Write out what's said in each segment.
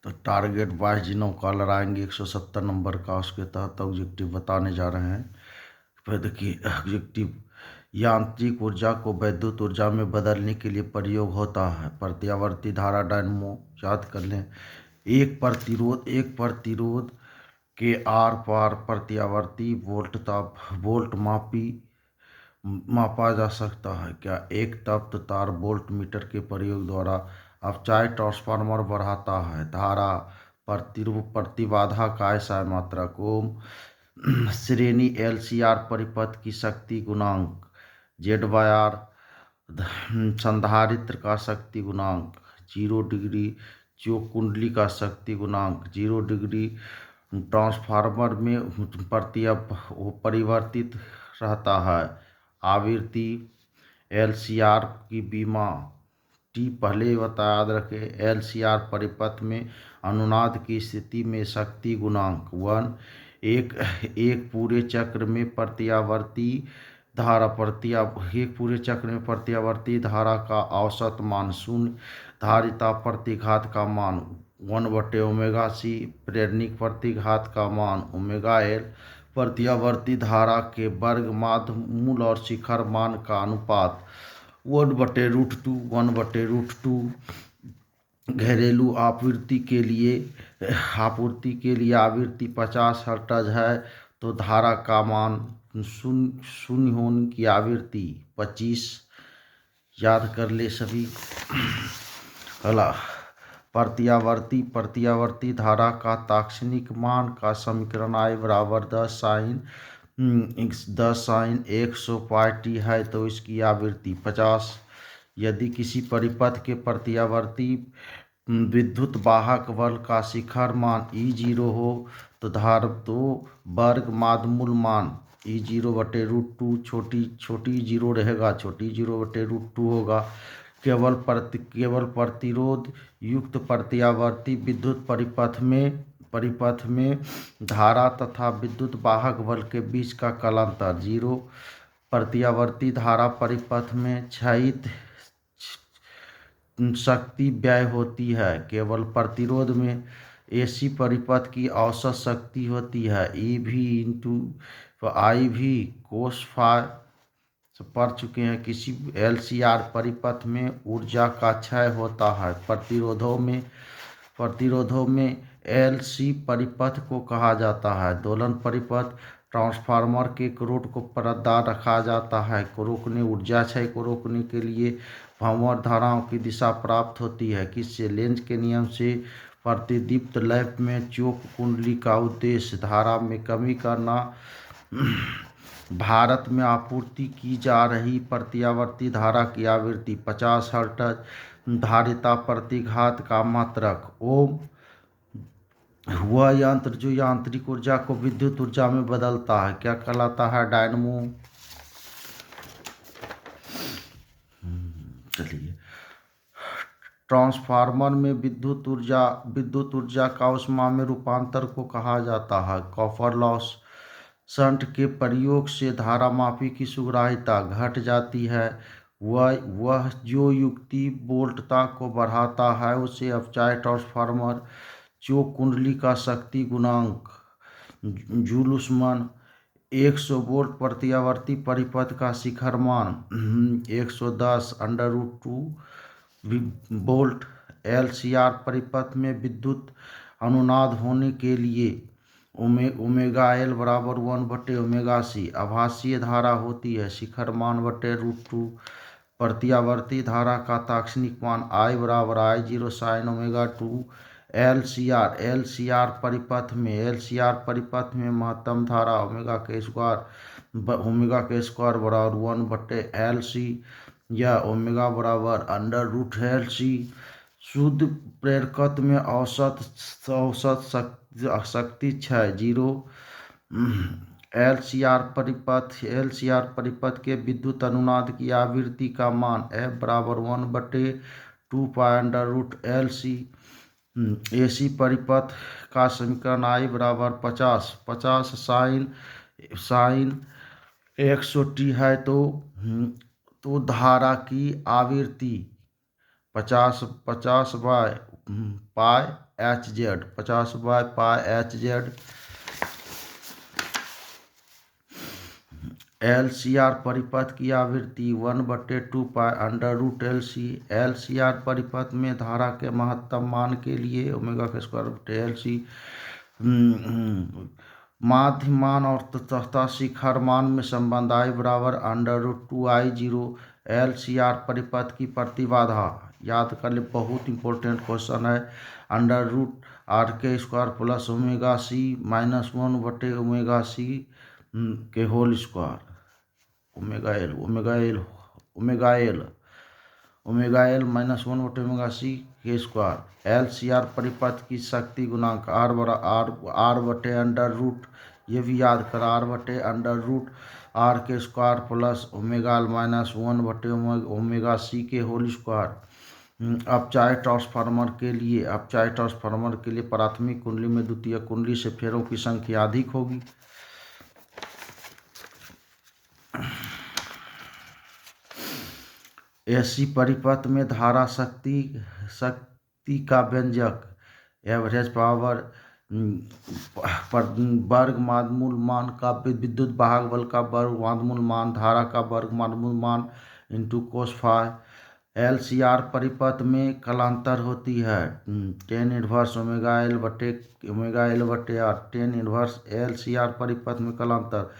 तो टारगेट 22 जिनों का लड़ाएंगे 170 नंबर का, उसके तहत ऑब्जेक्टिव बताने जा रहे हैं। फिर देखिए, ऑब्जेक्टिव यांत्रिक ऊर्जा को वैद्युत ऊर्जा में बदलने के लिए प्रयोग होता है। प्रत्यावर्ती धारा डायनमो याद कर लें। एक प्रतिरोध के आर पार प्रत्यावर्ती वोल्ट मापा जा सकता है क्या? एक तप्त तार वोल्ट मीटर के प्रयोग द्वारा अपचाय ट्रांसफार्मर बढ़ाता है। धारा प्रतिबाधा का ऐसा मात्रक ओम। श्रेणी LCR परिपथ की शक्ति गुणांक Z/R। संधारित्र का शक्ति गुणांक 0 डिग्री। जो कुंडली का शक्ति गुणांक 0 डिग्री। ट्रांसफार्मर में परिवर्तित रहता है। आवृत्ति LCR की बीमा टी पहले बताया, याद रखें। LCR परिपथ में अनुनाद की स्थिति में शक्ति गुणांक 1। एक पूरे चक्र में प्रत्यावर्ती धारा का औसत मान 0। धारिता प्रतिघात का मान 1/ओमेगा c। प्रेरणिक प्रतिघात का मान ω/L। प्रत्यावर्ती धारा के वर्ग माध्य मूल और शिखर मान का अनुपात 1/√2 1/√2। घरेलू आपूर्ति के लिए आवृत्ति 50 हर्ट्ज है, तो धारा का मान शून्य होने की आवृत्ति 25 याद कर ले सभी। अगला प्रत्यावर्ती धारा का तात्क्षणिक मान का समीकरण I = 10sin 100πt है, तो इसकी आवृत्ति 50। यदि किसी परिपथ के प्रत्यावर्ती विद्युत वाहक बल का शिखर मान E0 हो, तो धारा वर्ग माध्य मान E0/√2 छोटी जीरो रहेगा, छोटी 0/√2 होगा। केवल प्रतिरोध युक्त प्रत्यावर्ती विद्युत परिपथ में धारा तथा विद्युत वाहक बल के बीच का कालांतर 0। प्रत्यावर्ती धारा परिपथ में क्षयित शक्ति व्यय होती है। केवल प्रतिरोध में AC परिपथ की औसत शक्ति होती है EV/IV cos phi। पढ़ चुके हैं। किसी LCR परिपथ में ऊर्जा का क्षय होता है। प्रतिरोधों में LC परिपथ को कहा जाता है दोलन परिपथ। ट्रांसफार्मर के करोड़ को परतदार रखा जाता है। ऊर्जा क्षय को रोकने के लिए भंवर धाराओं की दिशा प्राप्त होती है। किससे? लेंज के नियम से। प्रतिदीप्त लैंप में चोक कुंडली का उद्देश्य धारा में कमी करना। भारत में आपूर्ति की जा रही प्रत्यावर्ती धारा की आवृत्ति 50 हर्ट्ज। धारिता प्रतिघात का मात्रक ओम। वह यंत्र जो यांत्रिक ऊर्जा को विद्युत ऊर्जा में बदलता है क्या कहलाता है? डायनमो। चलिए, ट्रांसफार्मर में विद्युत ऊर्जा का ऊष्मा में रूपांतर को कहा जाता है कॉपर लॉस। शंट के प्रयोग से धारामापी की सुग्राह्यता घट जाती है। वह जो युक्ति वोल्टता को बढ़ाता है उसे अपचाय ट्रांसफार्मर। चोक कुंडली का शक्ति गुणांक जूल्समन। 100 वोल्ट प्रत्यावर्ती परिपथ का शिखर मान 110√2 वोल्ट। LCR परिपथ में विद्युत अनुनाद होने के लिए ω/L = 1/ओमेगा c आभासीय धारा होती है। शिखर मान √2। प्रत्यावर्ती धारा का तात्क्षणिक मान I = I0 sin ω2। LCR परिपथ में महत्तम धारा ω² = 1/LC या ω = √LC। शुद्ध प्रेरकत्व में औसत शक्ति क्षय 0। LCR परिपथ के विद्युत अनुनाद की आवृत्ति का मान F = 1/2π√LC। AC परिपथ का समीकरण I = 50 sin 100t है, तो धारा की आवृत्ति 50/1 pi H Z, 50 by pi H Z. LCR परिपथ की आवृत्ति 1/2 pi under root LC। LCR परिपथ में धारा के महत्तम मान के लिए ओमेगा के स्क्वायर बटे LC माध्य मान और तथा शिखर मान में संबंध I बराबर √2I0। LCR परिपथ की प्रतिबाधा याद कर ले, बहुत इंपॉर्टेंट क्वेश्चन है। √R² प्लस ओमेगा C -1/ओमेगा C के होल स्क्वायर, ओमेगा एल -1/ओमेगा C के स्क्वायर। LCR परिपथ की शक्ति गुणांक R/√, ये भी याद कर, R/√R² प्लस ओमेगा -1/ओमेगा C के होल स्क्वायर। अपचायी ट्रांसफार्मर के लिए प्राथमिक कुंडली में द्वितीयक कुंडली से फेरों की संख्या अधिक होगी। AC परिपथ में धारा शक्ति का व्यंजक एवरेज पावर वर्ग माध्य मान का विद्युत वाहक बल का वर्ग माध्य मान धारा का वर्ग माध्य मान इंटू कोस फाई। LCR परिपथ में कलांतर होती है tan इनवर्स ओमेगा एल बटे आर। tan इनवर्स LCR परिपथ में कलांतर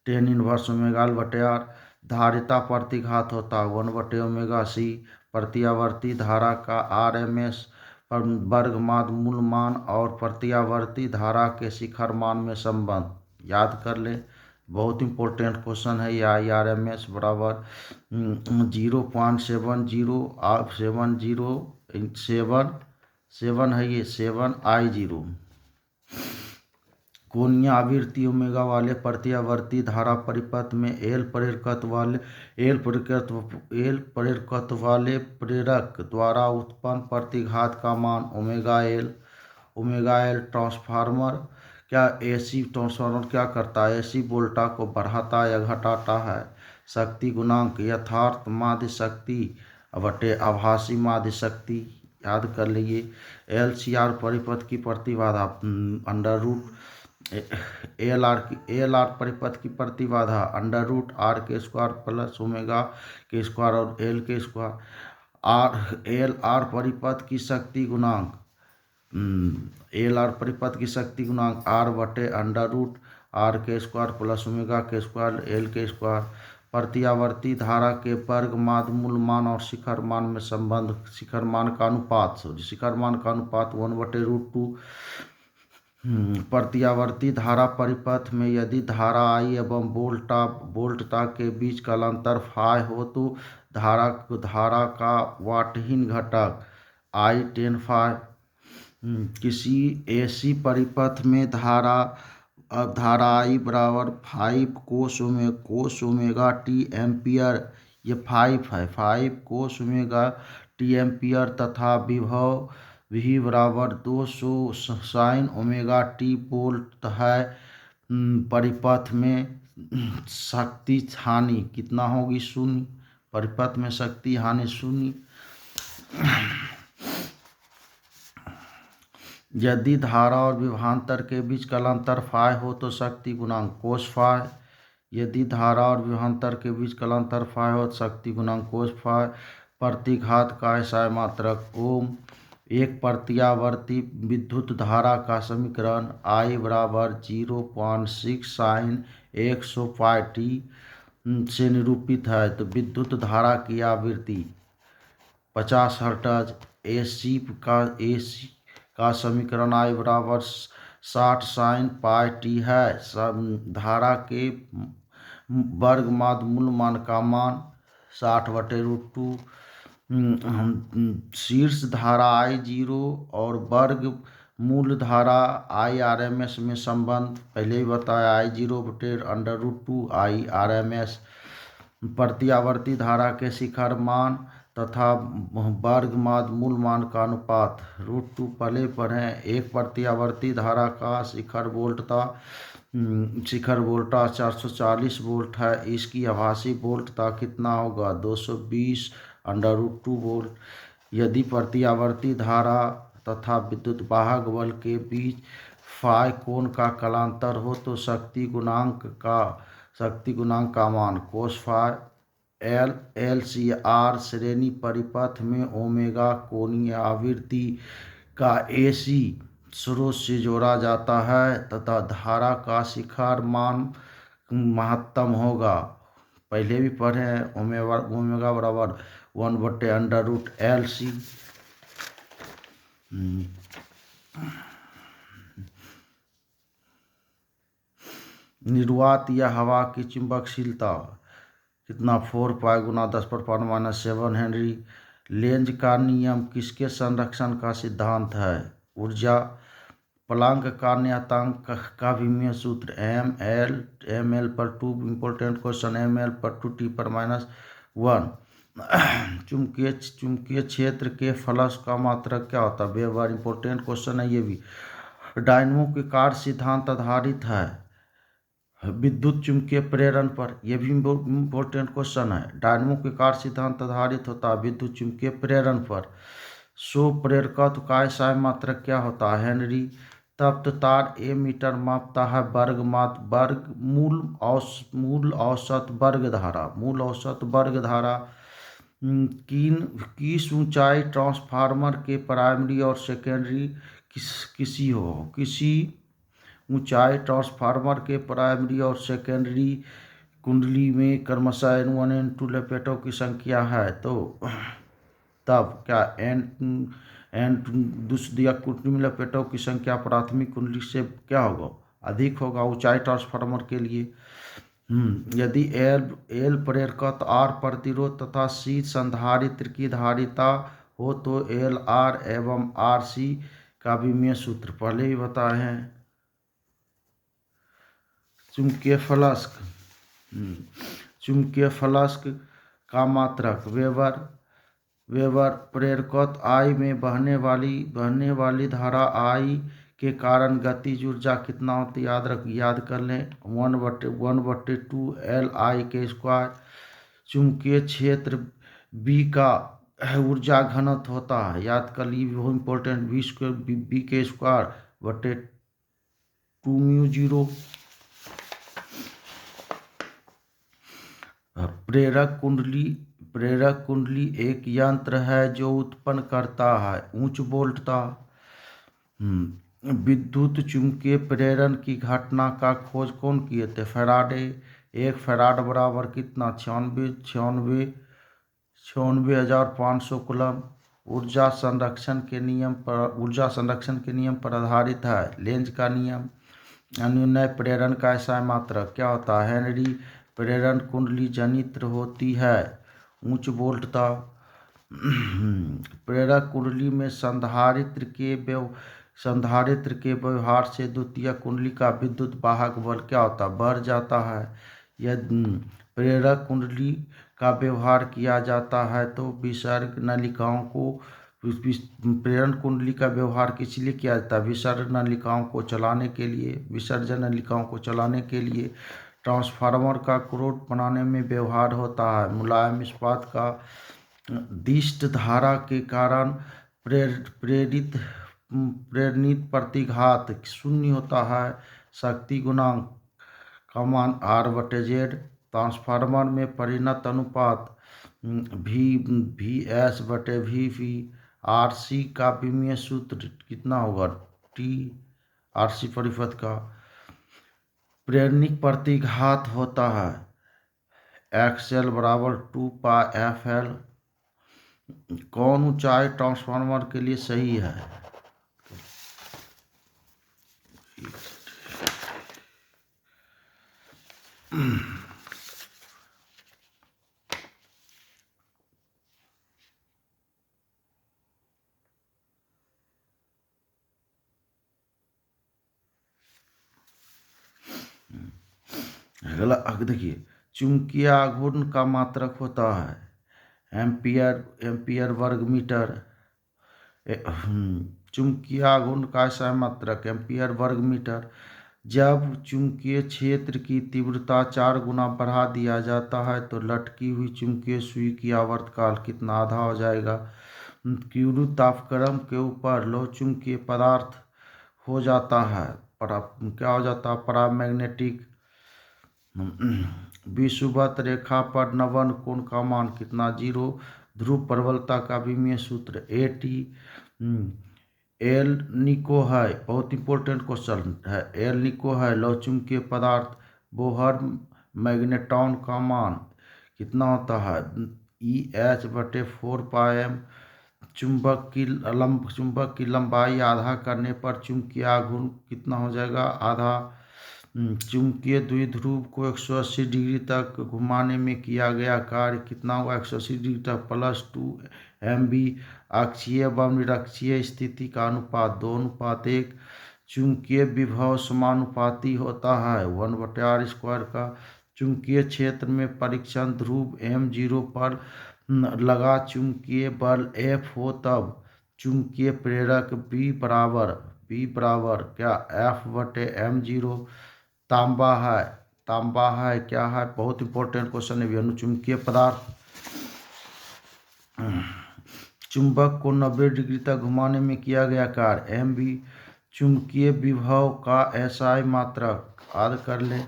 tan इनवर्स ओमेगा एल बटे आर। धारिता प्रतिघात होता है 1/ओमेगा C। प्रत्यावर्ती धारा का RMS वर्ग माध्य मान और प्रत्यावर्ती धारा के शिखर मान में संबंध याद कर ले, बहुत इंपॉर्टेंट क्वेश्चन है। या RMS बराबर 0.707 है, ये 7I0। कोणीय आवृत्ति ओमेगा वाले प्रत्यावर्ती धारा परिपथ में एल प्रेरकत्व वाले प्रेरक द्वारा उत्पन्न प्रतिघात का मान ओमेगा एल ट्रांसफार्मर क्या AC ट्रांसफार्मर क्या करता है, AC वोल्टा को बढ़ाता या घटाता है। शक्ति गुणांक यथार्थ माध्य शक्ति बटे आभासी माध्य शक्ति याद कर लीजिए। LCR परिपथ की प्रतिबाधा LR परिपथ की प्रतिबाधा √R² प्लस ओमेगा के स्क्वायर और L के स्क्वायर। LR परिपथ की शक्ति गुणांक R/√R² प्लस ओमेगा के स्क्वायर L के स्क्वायर। प्रत्यावर्ती धारा के वर्ग माध्य मान और शिखर मान में संबंध, शिखर मान का अनुपात 1/√2। प्रत्यावर्ती धारा परिपथ में यदि धारा I एवं वोल्टता के बीच का अंतर फाई हो तो धारा का वाटहीन घटक I tan फाई। किसी AC परिपथ में धारा I बराबर 5 कोस ओमेगा T एम्पियर, ये 5 है, 5 कोस ओमेगा T एम्पियर तथा विभव V बराबर 200 साइन ओमेगा T वोल्ट है। परिपथ में शक्ति हानि कितना होगी, 0। परिपथ में शक्ति हानि 0। यदि धारा और विभवांतर के बीच का अंतर फाई हो तो शक्ति गुणांक कोस फाई। यदि धारा और विभवांतर के बीच का अंतर फाई हो तो शक्ति गुणांक कोस फाई। प्रतिघात का एसआई मात्रक ओम। एक प्रत्यावर्ती विद्युत धारा का समीकरण I बराबर 0.6 साइन 100 पाई t से निरूपित है। तो विद्युत धारा की आवृत्ति 50 हर्ट्ज। AC का समीकरण I बराबर 60 साइन पाई t है। धारा के वर्ग माध्य मान का मान 60/√2। शीर्ष धारा I0 और वर्ग मूल धारा IRMS में संबंध पहले ही बताया, I0/√2 IRMS। प्रत्यावर्ती धारा के शिखर मान तथा वर्ग मूल मान का अनुपात √2 पहले पढ़ें। एक प्रत्यावर्ती धारा का शिखर वोल्टा 440 वोल्ट है, इसकी आभासी वोल्टता कितना होगा 220 √2 वोल्ट। यदि प्रतिआवर्ती धारा तथा विद्युत वाहक बल के बीच फाई कोण का कलांतर हो तो शक्ति गुणांक का मान cos phi L C R श्रेणी परिपथ में ओमेगा कोणीय आवृत्ति का एसी स्रोत से जोड़ा जाता है तथा धारा का शिखर मान महत्तम होगा। पहले भी पढ़े हैं, ओमेगा बराबर 1/√LC। निर्वात या हवा की चुंबकशीलता कितना 4 पाई गुना 10⁻⁻7 हेनरी। लेंज का नियम किसके संरक्षण का सिद्धांत है? ऊर्जा। प्लांक का नियतांक का विमीय सूत्र ml/2 इम्पोर्टेंट क्वेश्चन ml/2T⁻⁻1। चुंबकीय क्षेत्र के फ्लक्स का मात्रक क्या होता है? वेबर। इम्पोर्टेंट क्वेश्चन है ये भी। डायनमो के कार्य सिद्धांत आधारित है विद्युत चुंबकीय प्रेरण पर। यह भी इम्पोर्टेंट क्वेश्चन है। डायनमो के कार्य सिद्धांत आधारित होता है विद्युत चुंबकीय प्रेरण पर। प्रेरकत्व का SI मात्रक क्या होता है? हेनरी। तप्त तार एमीटर मापता है मूल औसत वर्ग धारा किस ऊंचाई ट्रांसफार्मर के प्राइमरी और सेकेंडरी किसी ऊंचाई ट्रांसफार्मर के प्राइमरी और सेकेंडरी कुंडली में क्रमशः N1 N2 लपेटों की संख्या है तो तब क्या दूसरी कुंडली में लपेटों की संख्या प्राथमिक कुंडली से क्या होगा? अधिक होगा ऊंचाई ट्रांसफार्मर के लिए। यदि L प्रेरकत्व, R प्रतिरोध तथा C संधारित्र की धारिता हो तो LR एवं RC का विमीय सूत्र पहले ही बताए हैं। चुंबकीय फ्लक्स का मात्रक वेबर। प्रेरकत्व I में बहने वाली धारा I के कारण गतिज ऊर्जा कितना होती है? याद कर लें 1/2 LI²। चुंबकीय क्षेत्र B का ऊर्जा घनत्व होता है, याद कर ली, वो इम्पोर्टेंट, B²/2μ0। प्रेरक कुंडली एक यंत्र है जो उत्पन्न करता है उच्च वोल्टता। विद्युत चुंबकीय प्रेरण की घटना का खोज कौन किए थे? फैराडे। 1 फैराड बराबर कितना? 96,500 कूलम। ऊर्जा संरक्षण के नियम पर आधारित है लेंज का नियम। अनुनय प्रेरण का SI मात्रक क्या होता है? हेनरी। प्रेरण कुंडली जनित्र होती है उच्च वोल्टता। प्रेरक कुंडली में संधारित्र के व्यवहार से द्वितीय कुंडली का विद्युत वाहक बल क्या होता है? बढ़ जाता है। यदि प्रेरक कुंडली का व्यवहार किया जाता है तो विसर्ग नलिकाओं को प्रेरण कुंडली का व्यवहार किस लिए किया जाता है? विसर्जन नलिकाओं को चलाने के लिए ट्रांसफार्मर का क्रोड बनाने में व्यवहार होता है। मुलायम इस्पात का दिष्ट धारा के कारण प्रेरित प्रतिघात 0 होता है। शक्ति गुणांक का मान R/Z। ट्रांसफार्मर में परिणत अनुपात VS/VV। RC का विमीय सूत्र कितना होगा? T RC परिपथ का। प्रेरणिक प्रतिघात होता है XL/2πfL। कौन ऊंचाई ट्रांसफार्मर के लिए सही है? देखिए, चुंबकीय आघूर्ण का मात्रक होता है एम्पियर वर्ग मीटर। चुंबकीय आघूर्ण का SI मात्रक एम्पियर वर्ग मीटर। जब चुंबकीय क्षेत्र की तीव्रता 4 गुना बढ़ा दिया जाता है तो लटकी हुई चुंबकीय सुई की आवर्तकाल कितना? आधा हो जाएगा। क्यूरू तापक्रम के ऊपर लौह चुंबकीय पदार्थ हो जाता है, क्या हो जाता है, परामैग्नेटिक। विषुवत रेखा पर नवन कोण का मान कितना, 0। ध्रुव प्रबलता का विमीय सूत्र AT। एल निको है, बहुत इंपॉर्टेंट क्वेश्चन है, एल निको है लौह चुंबकीय पदार्थ। बोहर मैग्नेट्रॉन का मान कितना होता है, EH/4πm। चुंबक की लंबाई आधा करने पर चुंबकीय आघूर्ण कितना हो जाएगा, आधा। चुंबकीय द्विध्रुव को 180 डिग्री तक घुमाने में किया गया कार्य कितना हुआ, 180 डिग्री तक, +2 MV। अक्षीय व निरक्षीय स्थिति का अनुपात 2:1। चुंबकीय विभव समानुपाती होता है 1/r² का। चुंबकीय क्षेत्र में परीक्षण ध्रुव M0 पर लगा चुंबकीय बल F हो तब चुंबकीय प्रेरक B बराबर क्या, F/m0। तांबा है क्या है, बहुत इंपॉर्टेंट क्वेश्चन है, अनुचुंबकीय पदार्थ। चुंबक को 90 डिग्री तक घुमाने में किया गया कार्य MV। चुंबकीय विभव का SI मात्रक याद कर ले।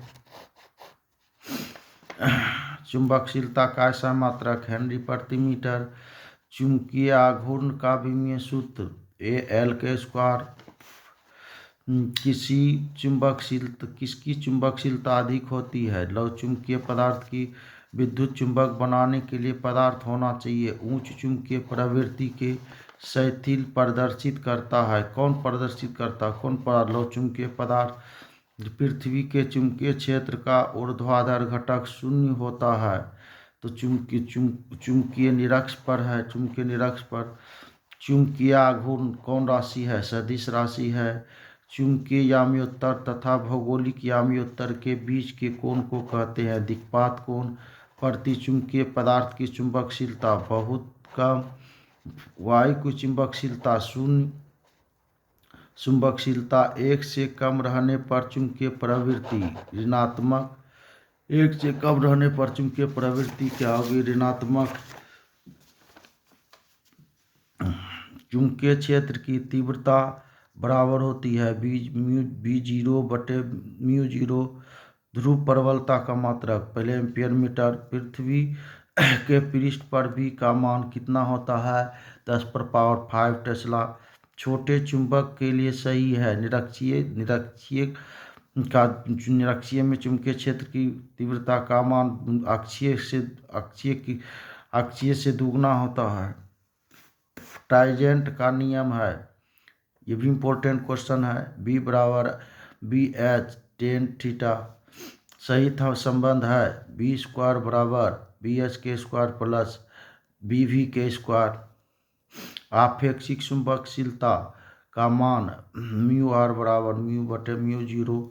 चुंबकशीलता का SI मात्रक हेनरी/मीटर। चुंबकीय आघूर्ण का विमीय सूत्र AL²। किसकी चुंबकशीलता अधिक होती है, लौह चुंबकीय पदार्थ की। विद्युत चुंबक बनाने के लिए पदार्थ होना चाहिए उच्च चुंबकीय प्रवृत्ति के शिथिल प्रदर्शित करता है। कौन प्रदर्शित करता है, कौन पदार्थ, लौह चुंबकीय पदार्थ। पृथ्वी के चुंबकीय क्षेत्र का ऊर्ध्वाधर घटक 0 होता है, तो चुंबकीय निरक्ष पर है, चुंबकीय निरक्ष पर। चुंबकीय आघूर्ण कौन राशि है, सदिश राशि है। चुंबकीय याम्योत्तर तथा भौगोलिक याम्योत्तर के बीच के कोण को कहते हैं दिक्पात कोण। प्रतिचुंबकीय पदार्थ की चुंबकशीलता बहुत कम। वायु की चुंबकशीलता 0। चुंबकशीलता 1 से कम रहने पर चुंबकीय प्रवृत्ति ऋणात्मक। 1 से कम रहने पर चुंबकीय प्रवृत्ति क्या होगी, ऋणात्मक। चुंबकीय क्षेत्र की तीव्रता बराबर होती है B0/μ0। ध्रुव प्रबलता का मात्रक पहले एम्पियर मीटर। पृथ्वी के पृष्ठ पर V का मान कितना होता है, 10⁵ टेस्ला। छोटे चुंबक के लिए सही है निरक्षीय में चुंबकीय क्षेत्र की तीव्रता का मान अक्षीय से दुगना होता है। टाइजेंट का नियम है, ये भी इम्पोर्टेंट क्वेश्चन है, B बराबर BH tan थीटा। सही था संबंध है B² बराबर BH² प्लस BV²। आपेक्षिक चुंबकशीलता का मान μr बराबर μ/μ0।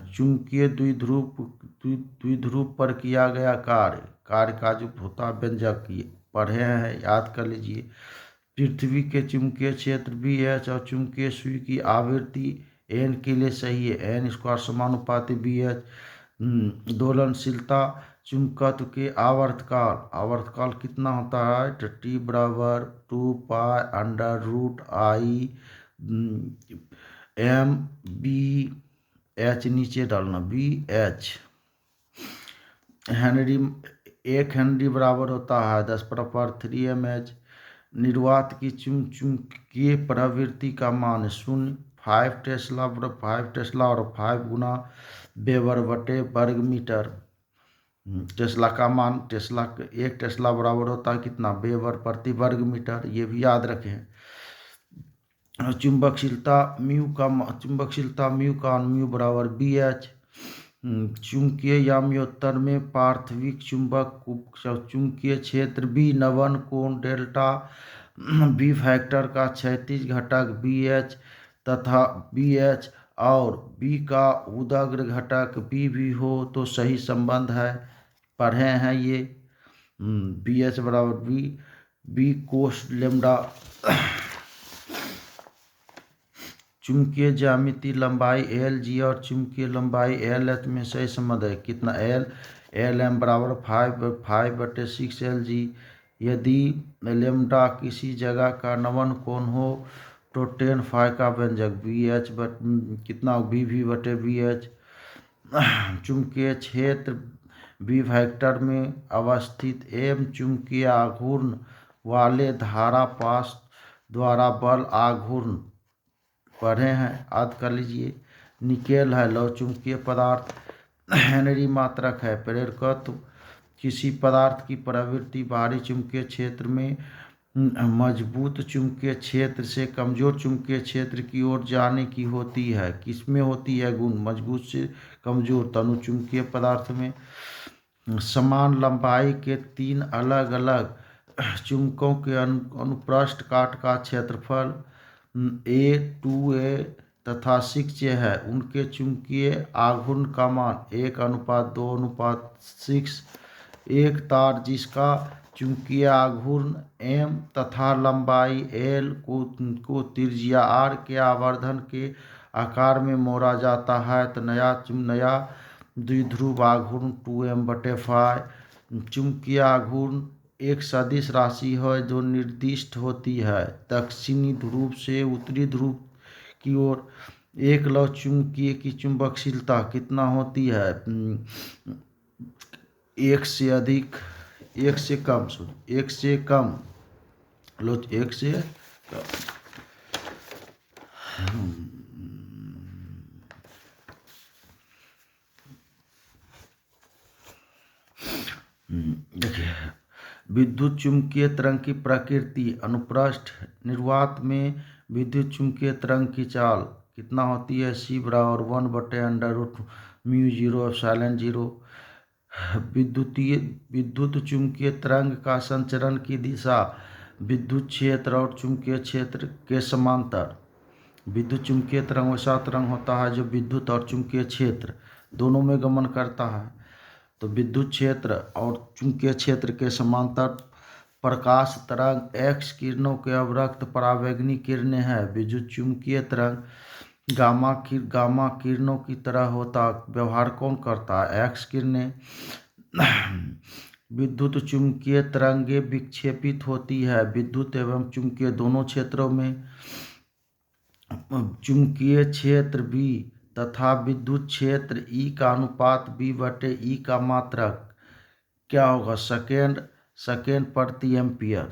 चुंबकीय द्विध्रुव पर किया गया कार्य का जो होता है व्यंजक पढ़े हैं, याद कर लीजिए। पृथ्वी के चुंबकीय क्षेत्र BH और चुंबकीय सुई की आवृत्ति N के लिए सही है, n² समानुपाती BH। दोलनशीलता चुंबकत्व के आवर्तकाल कितना होता है, T बराबर 2π√I MBH, नीचे डालना BH। हेनरी 1 हेनरी बराबर होता है 10⁻³ mH। निर्वात की चुंबकीय प्रवृत्ति का मान 0। 5 टेस्ला और 5 गुना वेबर/वर्ग-मीटर। टेस्ला का मान 1 टेस्ला बराबर होता है कितना, वेबर/वर्ग-मीटर, ये भी याद रखें। चुंबकशीलता म्यू बराबर BH। चुंबकीय याम्योत्तर में पार्थिविक चुंबकीय क्षेत्र B नवन कोण डेल्टा B फैक्टर का क्षैतिज घटक BH तथा BH और B का उदग्र घटक BV हो तो सही संबंध है, पढ़े हैं ये। BH बराबर B कोस लैम्ब्डा। चुंबकीय ज्यामिति लंबाई LG और चुंबकीय लंबाई LH में सही संबंध है कितना, LM बराबर 5/6 LG। यदि लेमडा किसी जगह का नमन कोण हो तो tan phi का व्यंजक BH कितना BV बटे BH। चुंबकीय क्षेत्र B वेक्टर में अवस्थित M चुंबकीय आघूर्ण वाले धारा पाश द्वारा बल आघूर्ण पढ़े हैं, याद कर लीजिए। निकेल है लौह चुंबकीय पदार्थ। हेनरी मात्रक है प्रेरकत्व। किसी पदार्थ की प्रवृत्ति बाहरी चुंबकीय क्षेत्र में मजबूत चुंबकीय क्षेत्र से कमजोर चुंबकीय क्षेत्र की ओर जाने की होती है। किसमें होती है गुण? मजबूत से कमजोर तनु चुंबकीय पदार्थ में। समान लंबाई के 3 अलग अलग चुंबकों के अनुप्रस्थ काट का क्षेत्रफल A2A तथा 6A है। उनके चुंबकीय आघूर्ण का मान 1:2:6। एक तार जिसका चुंबकीय आघूर्ण M तथा लंबाई L को त्रिज्या R के आवर्धन के आकार में मोड़ा जाता है तो नया द्विध्रुव आघूर्ण 2m/φ। चुंबकीय आघूर्ण एक सदिश राशि है जो निर्दिष्ट होती है। दक्षिणी ध्रुव से उत्तरी ध्रुव की ओर एक लौह चुंबकीय की चुंबकशीलता कितना होती है? एक से कम लो एक से देखिए विद्युत चुंबकीय तरंग की प्रकृति। अनुप्रस्थ निर्वात में विद्युत चुंबकीय तरंग की चाल कितना होती है? C बराबर 1/√μ0ε0। विद्युत चुंबकीय तरंग का संचरण की दिशा विद्युत क्षेत्र और चुंबकीय क्षेत्र के समांतर। विद्युत चुंबकीय तरंग वैसा तरंग होता है जो विद्युत और चुंबकीय क्षेत्र दोनों में गमन करता है। तो विद्युत क्षेत्र और चुंबकीय क्षेत्र के समांतर प्रकाश तरंग एक्स किरणों के अवरक्त परावैंगनी किरणें हैं। विद्युत चुंबकीय तरंग गामा किरणों की तरह होता व्यवहार कौन करता है? एक्स किरणें। विद्युत चुंबकीय तरंगें विक्षेपित होती है विद्युत एवं चुंबकीय दोनों क्षेत्रों में। चुंबकीय क्षेत्र B तथा विद्युत क्षेत्र E का अनुपात B/E का मात्रक क्या होगा? सेकेंड प्रति एम्पियर।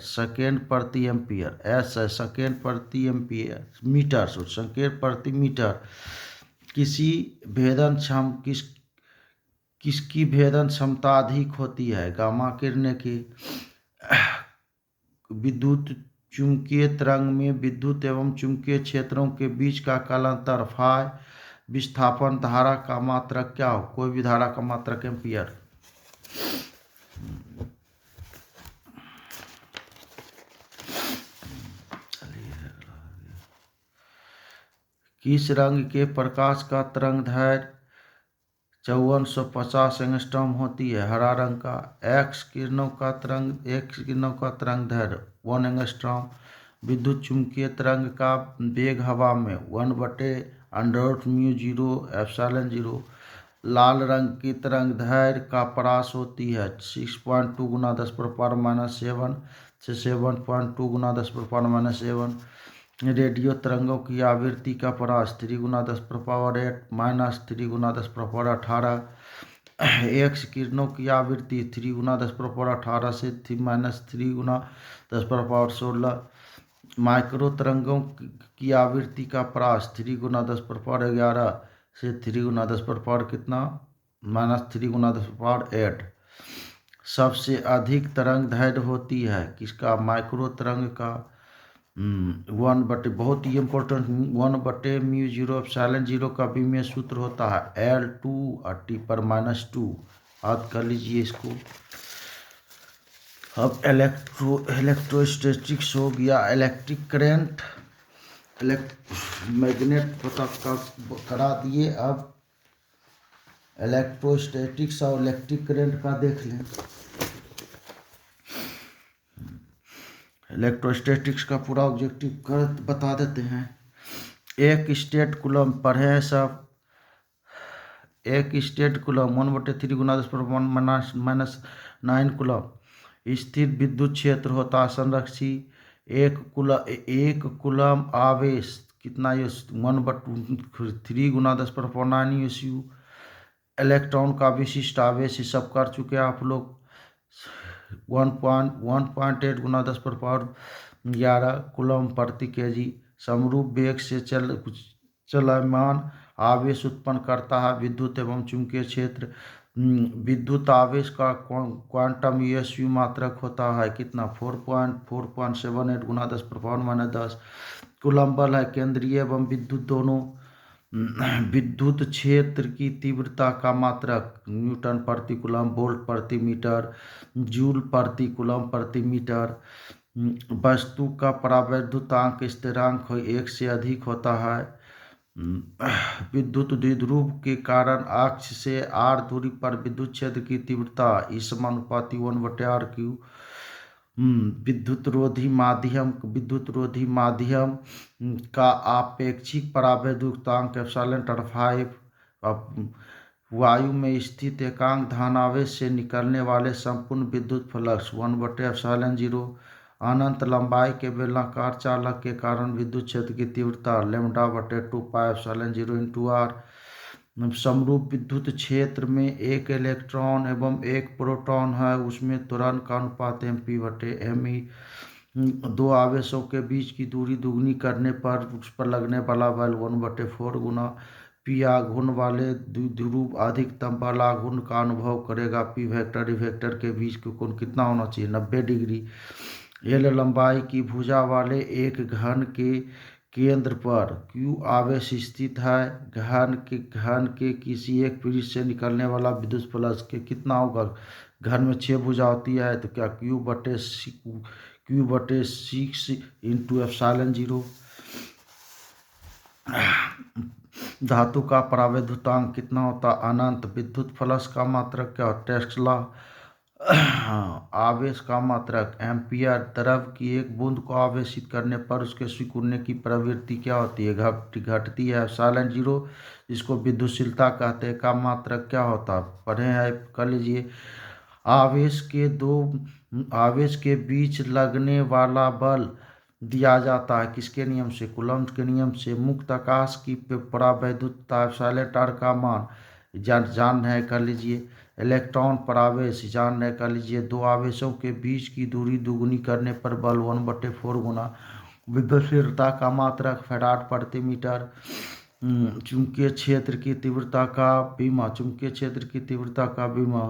S है सेकेंड प्रति एम्पियर। मीटर सेकेंड प्रति मीटर। किसकी भेदन क्षमता अधिक होती है? गामा किरणें की। विद्युत चुंबकीय तरंग में विद्युत एवं चुंबकीय क्षेत्रों के बीच का कालांतर फाई। विस्थापन धारा का मात्रक क्या हो? कोई भी धारा का मात्रक एम्पियर। किस रंग के प्रकाश का तरंग दैर्घ्य 5450 एंगस्ट्रॉम होती है? हरा रंग का। एक्स किरणों का तरंग दैर्घ्य 1 एंगस्ट्रॉम। विद्युत चुंबकीय तरंग का वेग हवा में 1/√μ0ε0। लाल रंग की तरंग दैर्घ्य का परास होती है 6.2 × 10⁻⁻7 से 7.2 × 10⁻⁻7। रेडियो तरंगों की आवृत्ति का परास 3 × 10⁸ -3 × 10⁸18। एक्स किरणों की आवृत्ति 3 × 10⁸18 से -3 × 10⁻16। माइक्रो तरंगों की आवृत्ति का परास 3 × 10⁻11 से 3 × 10 कितना -3 × 10⁸8। सबसे अधिक तरंग दैर्घ्य होती है किसका? माइक्रो तरंग का। बहुत ही इम्पोर्टेंट 1/μ0ε0 का भी में सूत्र होता है L2T/-2। याद कर लीजिए इसको। अब इलेक्ट्रोस्टैटिक्स हो गया। इलेक्ट्रिक करंट मैग्नेट पता करा दिए। अब इलेक्ट्रोस्टैटिक्स और इलेक्ट्रिक करंट का देख लें। इलेक्ट्रोस्टैटिक्स का पूरा ऑब्जेक्टिव बता देते हैं। एक स्टेट कूलम पढ़े हैं सब। एक स्टेट कूलम 1/3 × 10⁻⁻9 कूलम। स्थिर विद्युत क्षेत्र होता है संरक्षित। एक कूलम आवेश कितना, ये 1/3 गुना 10⁻9 SU। इलेक्ट्रॉन का विशिष्ट आवेश, ये सब कर चुके हैं आप लोग, 1.8 गुना 10⁻11 कूलम प्रति kg। समरूप वेग से चलमान आवेश उत्पन्न करता है विद्युत एवं चुंबकीय क्षेत्र। विद्युत आवेश का क्वांटम SU मात्रक होता है कितना, 4.78 गुना 10⁻10। कूलम बल है केंद्रीय एवं विद्युत दोनों। विद्युत क्षेत्र की तीव्रता का मात्रक न्यूटन प्रति कूलम, वोल्ट प्रति मीटर, जूल प्रति कूलम प्रति मीटर। वस्तु का परावैद्युतांक स्थिरांक 1 से अधिक होता है। विद्युत द्विध्रुव के कारण अक्ष से r दूरी पर विद्युत क्षेत्र की तीव्रता E समानुपाती 1/r3। विद्युत रोधी माध्यम का आपेक्षिक परावैद्युतांक ε/5। वायु में स्थित एकांक धनावेश से निकलने वाले संपूर्ण विद्युत फ्लक्स 1/ε0। अनंत लंबाई के बेलनाकार चालक के कारण विद्युत क्षेत्र की तीव्रता λ/2πε0 × r। समरूप विद्युत क्षेत्र में एक इलेक्ट्रॉन एवं एक प्रोटॉन है, उसमें त्वरण का अनुपात mp/me। दो आवेशों के बीच की दूरी दुगनी करने पर उस पर लगने वाला बल 1/4 गुना p आघूर्ण वाले द्विध्रुव अधिकतम बल आघूर्ण का अनुभव करेगा। p वेक्टर वेक्टर के बीच का कोण कितना होना चाहिए, 90 डिग्री। L लंबाई की भुजा वाले एक घन के केंद्र पर Q आवेश स्थित है। घन के किसी एक पृष्ठ से निकलने वाला विद्युत फ्लक्स के कितना होगा। घन में 6 भुजा होती है, तो क्या Q/6 × ε0। धातु का परावैद्युतांक कितना होता, अनंत। विद्युत फ्लक्स का मात्रक क्या, टेस्ला। आवेश का मात्रक एम्पियर। द्रव की एक बूंद को आवेशित करने पर उसके सिकुड़ने की प्रवृत्ति क्या होती है, घटती है, ε0, जिसको विद्युतशीलता कहते हैं, का मात्रक क्या होता, पढ़े हैं, कर लीजिए। आवेश के बीच लगने वाला बल दिया जाता है किसके नियम से, कूलम्ब के नियम से। मुक्त आकाश की परावैद्युतता ε का मान जान रहे, कर लीजिए। इलेक्ट्रॉन परावेश जान रहे, कर लीजिए। दो आवेशों के बीच की दूरी दुगुनी करने पर बल 1/4 गुना। विद्युतशीलता का मात्रक फैराड प्रति मीटर। चुंबकीय क्षेत्र की तीव्रता का बीमा, चुंबकीय क्षेत्र की तीव्रता का बीमा,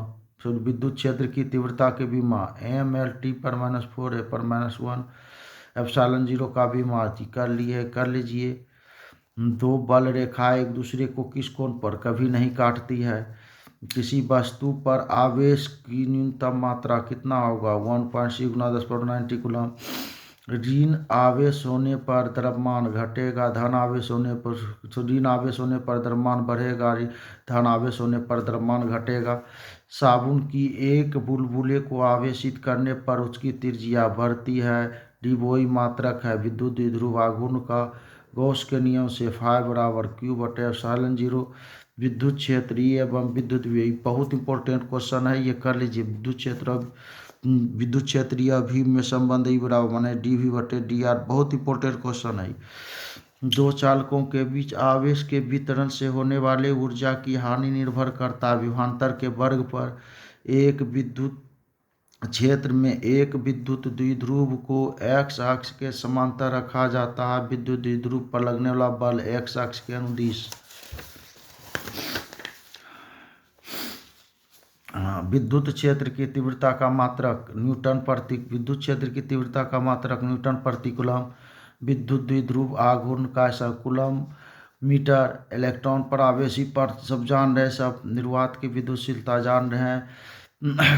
विद्युत क्षेत्र की तीव्रता के बीमा mL/-4 ε0 का बीमा कर लीजिए। दो बल रेखाएं एक दूसरे को किस कोण पर कभी नहीं काटती है। किसी वस्तु पर आवेश की न्यूनतम मात्रा कितना होगा, 1.6 × 10⁻90 कूलम। ऋण आवेश होने पर द्रव्यमान घटेगा, ऋण आवेश होने पर द्रव्यमान बढ़ेगा, धन आवेश होने पर द्रव्यमान घटेगा। साबुन की एक बुलबुले को आवेशित करने पर उसकी त्रिज्या बढ़ती है, d वही मात्रक है विद्युत द्विध्रुव आघूर्ण का। गॉस के नियम से ϕ Q/ε0। विद्युत क्षेत्र एवं विद्युत व्यय बहुत इंपॉर्टेंट क्वेश्चन है, ये कर लीजिए। विद्युत क्षेत्रीय अभिव में संबंध E बराबर माने dV/dr, बहुत इंपॉर्टेंट क्वेश्चन है। दो चालकों के बीच आवेश के वितरण से होने वाले ऊर्जा की हानि निर्भर करता है विभवांतर के वर्ग पर। एक विद्युत क्षेत्र में एक विद्युत द्विध्रुव को x अक्ष के समांतर रखा जाता है। विद्युत द्विध्रुव पर लगने वाला बल x अक्ष के अनुदिश। विद्युत क्षेत्र की तीव्रता का मात्रक न्यूटन प्रति, विद्युत क्षेत्र की तीव्रता का मात्रक न्यूटन प्रति कूलम। विद्युत द्विध्रुव आघूर्ण का कूलम मीटर। इलेक्ट्रॉन पर आवेशी पर सब जान रहे, सब निर्वात की विद्युतशीलता जान रहे हैं।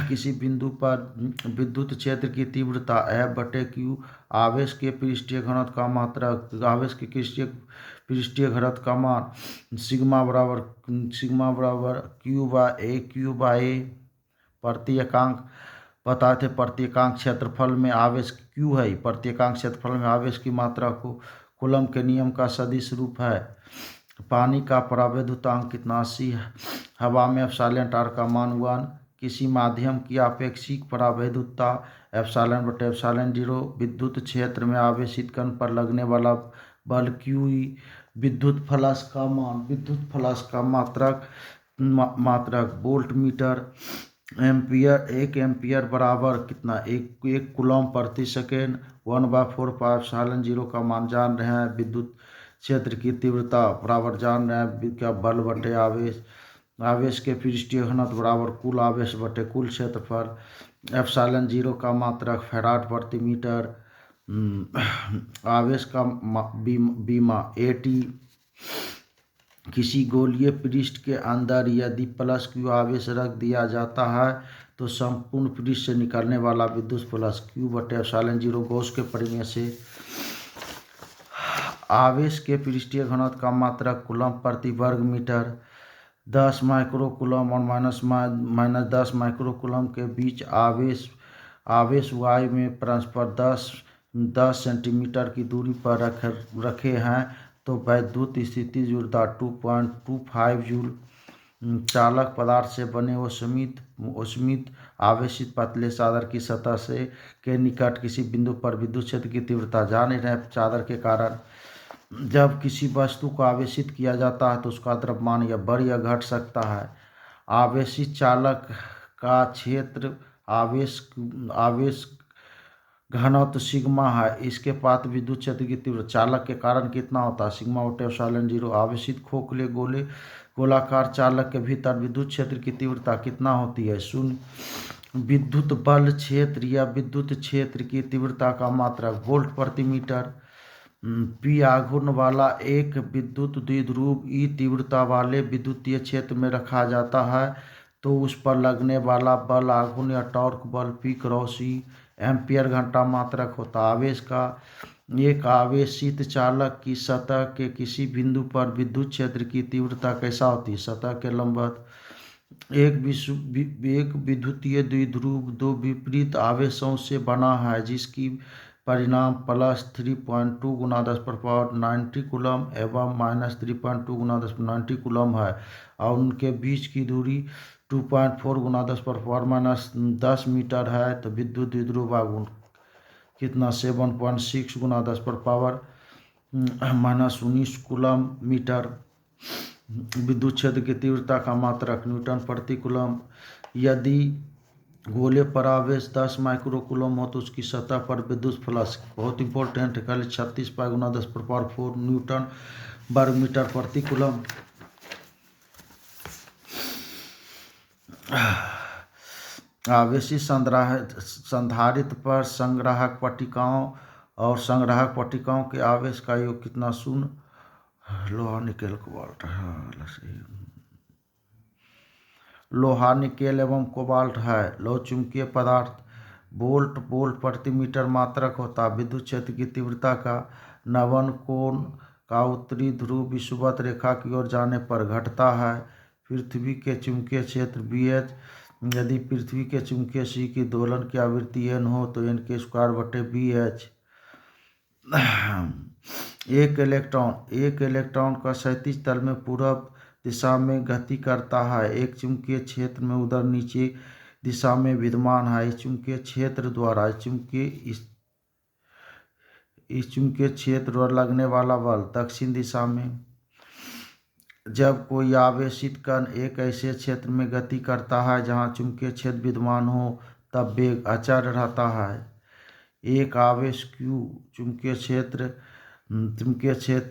किसी बिंदु पर विद्युत क्षेत्र की तीव्रता F/Q। आवेश के पृष्ठीय घनत्व का मात्रक, आवेश के पृष्ठीय घनत्व का मान सिग्मा बराबर Q/A। प्रति एकांक पता थे, प्रति एकांक क्षेत्रफल में आवेश Q है, प्रति एकांक क्षेत्रफल में आवेश की मात्रा को कूलम के नियम का सदिश रूप है। पानी का परावैद्युतांक कितना, 80। हवा में ε का मान 1। किसी माध्यम की आपेक्षिक परावैद्युतता एप्सिलॉन बटे एप्सिलॉन 0। विद्युत क्षेत्र में आवेशित कण पर लगने वाला बल QE। विद्युत फ्लक्स का मात्रक वोल्ट मीटर। एम्पियर, 1 एम्पियर बराबर कितना, एक कूलम प्रति सेकेंड। 1/4πε0 का मान जान रहे हैं। विद्युत क्षेत्र की तीव्रता बराबर जान रहे हैं क्या, बल बटे आवेश। आवेश के पृष्ठीय घनत्व बराबर कुल आवेश बटे कुल क्षेत्रफल। एप्सिलॉन 0 का मात्रक फैराड प्रति मीटर। आवेश का बीमा AT। किसी गोलीय पृष्ठ के अंदर यदि प्लस Q आवेश रख दिया जाता है तो संपूर्ण पृष्ठ से निकलने वाला विद्युत फ्लक्स Q बटे एप्सिलॉन 0 गॉस के प्रमेय से। आवेश के पृष्ठीय घनत्व का मात्रक कूलम प्रति वर्ग मीटर। 10 माइक्रोकूलम और माइनस 10 माइक्रोकूलम के बीच आवेश y में परस्पर 10 सेंटीमीटर की दूरी पर रखे हैं तो वैद्युत स्थिति ऊर्जा 2.25 जूल। चालक पदार्थ से बने ऊष्मित आवेशित पतले चादर की सतह से के निकट किसी बिंदु पर विद्युत क्षेत्र की तीव्रता जाने रहे चादर के कारण। जब किसी वस्तु को आवेशित किया जाता है तो उसका द्रव्यमान या बढ़ या घट सकता है। आवेशित चालक का क्षेत्र आवेश घनत्व सिग्मा है। इसके पास विद्युत क्षेत्र की तीव्रता चालक के कारण कितना होता है, सिग्मा बटे एप्सिलॉन 0। आवेशित खोखले गोलाकार चालक के भीतर विद्युत क्षेत्र की तीव्रता कितना होती है, 0। विद्युत बल क्षेत्र या विद्युत क्षेत्र की तीव्रता का मात्रक वोल्ट प्रति मीटर। P आघूर्ण वाला एक विद्युत द्विध्रुव E तीव्रता वाले विद्युतीय क्षेत्र में रखा जाता है तो उस पर लगने वाला बल आघूर्ण या टॉर्क बल P क्रॉस E एम्पियर घंटा मात्रक होता है। आवेश का एक आवेशित चालक की सतह के किसी बिंदु पर विद्युत क्षेत्र की तीव्रता कैसा होती है, सतह के लंबवत। एक विद्युतीय द्विध्रुव दो विपरीत आवेशों से बना है जिसकी परिणाम +3.2 × 10⁻90 कूलम एवं -3.2 × 10⁻90 कूलम है और उनके बीच की दूरी 2.4 × 10⁻10 मीटर है। तो विद्युत द्विध्रुव आघूर्ण कितना, 7.6 × 10⁻19 कूलम मीटर। विद्युत क्षेत्र की तीव्रता का मात्रक न्यूटन प्रति कूलम। यदि गोले पर आवेश 10 माइक्रोकूलम हो तो उसकी सतह पर विद्युत फ्लक्स, बहुत इंपॉर्टेंट है, 36 π × 10⁻4 न्यूटन वर्ग मीटर प्रति कूलम। आवेशित संधारित्र पर संग्राहक पट्टिकाओं के आवेश का योग कितना, 0। लोहा निकेल कोबाल्ट लोहा निकेल एवं कोबाल्ट है। लौह चुंबकीय पदार्थ वोल्ट प्रति मीटर मात्रक होता है। विद्युत क्षेत्र की तीव्रता का नवन कोण का उत्तरी ध्रुव विषुवत रेखा की ओर जाने पर घटता है। पृथ्वी के चुंबकीय क्षेत्र BH। यदि पृथ्वी के चुंबकीय C की दोलन की आवृत्ति n हो तो n²/BH। एक इलेक्ट्रॉन का क्षैतिज तल में पूरब दिशा में गति करता है। एक चुंबकीय क्षेत्र में उधर नीचे दिशा में विद्यमान है। इस चुंबकीय क्षेत्र द्वारा लगने वाला बल दक्षिण दिशा में। जब कोई आवेशित कण एक ऐसे क्षेत्र में गति करता है जहां चुंबकीय क्षेत्र विद्यमान हो तब वेग अचर रहता है। एक आवेश Q चुंबकीय क्षेत्र